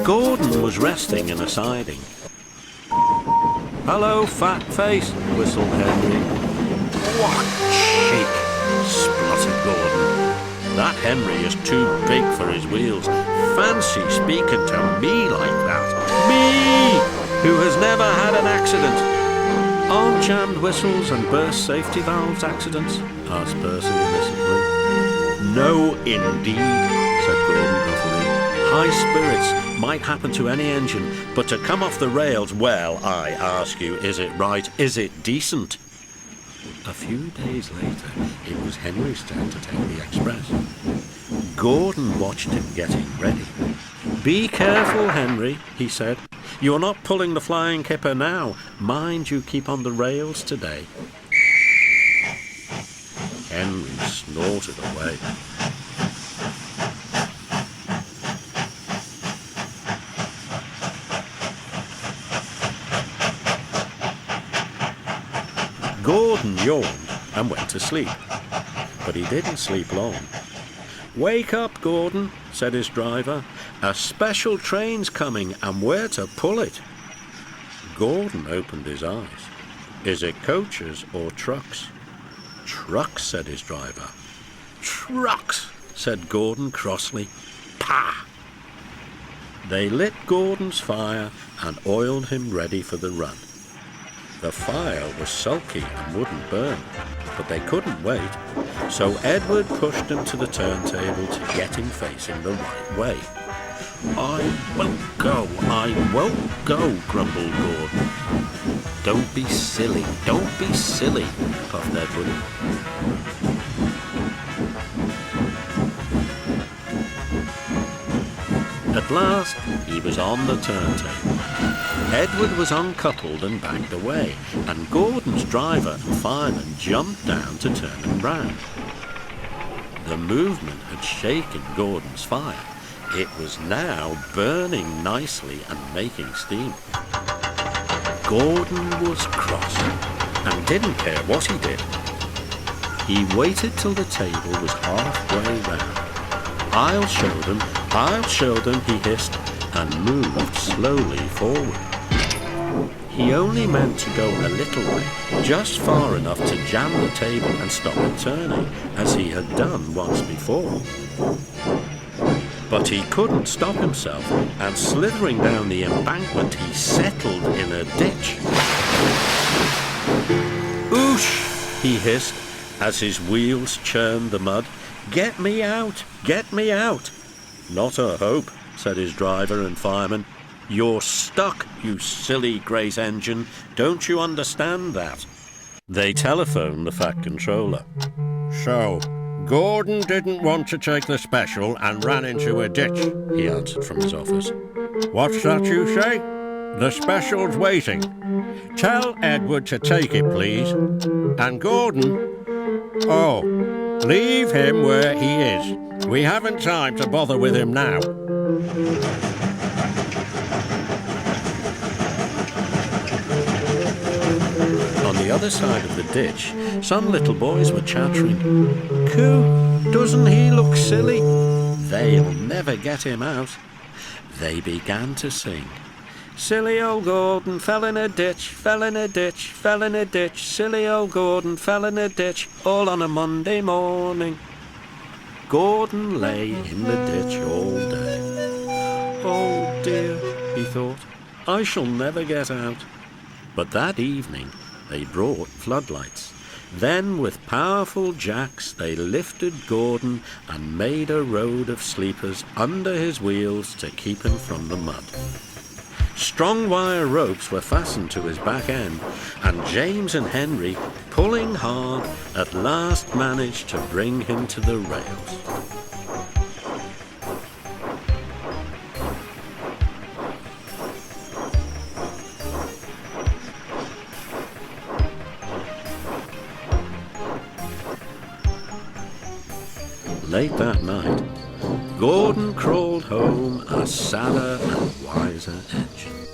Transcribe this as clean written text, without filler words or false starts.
Gordon was resting in a siding. "Hello, fat face," whistled Henry. "What cheek," spluttered Gordon. "That Henry is too big for his wheels. Fancy speaking to me like that. Me, who has never had an accident." "Aren't jammed whistles and burst safety valves accidents?" asked Percy innocently. "No, indeed," said Gordon gruffly. "High spirits might happen to any engine, but to come off the rails, well, I ask you, is it right? Is it decent?" A few days later, it was Henry's turn to take the express. Gordon watched him getting ready. "Be careful, Henry," he said. "You're not pulling the flying kipper now. Mind you keep on the rails today." Henry snorted away. Gordon yawned and went to sleep, but he didn't sleep long. "Wake up, Gordon," said his driver. "A special train's coming and we're to pull it." Gordon opened his eyes. "Is it coaches or trucks?" "Trucks," said his driver. "Trucks," said Gordon crossly. "Pah!" They lit Gordon's fire and oiled him ready for the run. The fire was sulky and wouldn't burn, but they couldn't wait, so Edward pushed him to the turntable to get him facing the right way. "I won't go, I won't go," grumbled Gordon. Don't be silly, puffed Edward. At last, he was on the turntable. Edward was uncoupled and backed away, and Gordon's driver and fireman jumped down to turn him round. The movement had shaken Gordon's fire. It was now burning nicely and making steam. Gordon was cross and didn't care what he did. He waited till the table was halfway round. I'll show them, he hissed, and moved slowly forward. He only meant to go a little way, just far enough to jam the table and stop it turning, as he had done once before. But he couldn't stop himself, and slithering down the embankment, he settled in a ditch. "Oosh!" he hissed, as his wheels churned the mud. "Get me out! Get me out!" "Not a hope," said his driver and fireman. "You're stuck, you silly great engine. Don't you understand that?" They telephoned the Fat Controller. "So, Gordon didn't want to take the special and ran into a ditch," he answered from his office. "What's that you say? The special's waiting. Tell Edward to take it, please. And Gordon? Oh, leave him where he is. We haven't time to bother with him now." On the other side of the ditch, some little boys were chattering. "Coo, doesn't he look silly? They'll never get him out." They began to sing. "Silly old Gordon fell in a ditch, fell in a ditch, fell in a ditch. Silly old Gordon fell in a ditch, all on a Monday morning." Gordon lay in the ditch all day. "Oh dear," he thought, "I shall never get out." But that evening they brought floodlights. Then with powerful jacks they lifted Gordon and made a road of sleepers under his wheels to keep him from the mud. Strong wire ropes were fastened to his back end, and James and Henry, pulling hard, at last managed to bring him to the rails. Late that night, Gordon crawled home a sadder and wiser engine.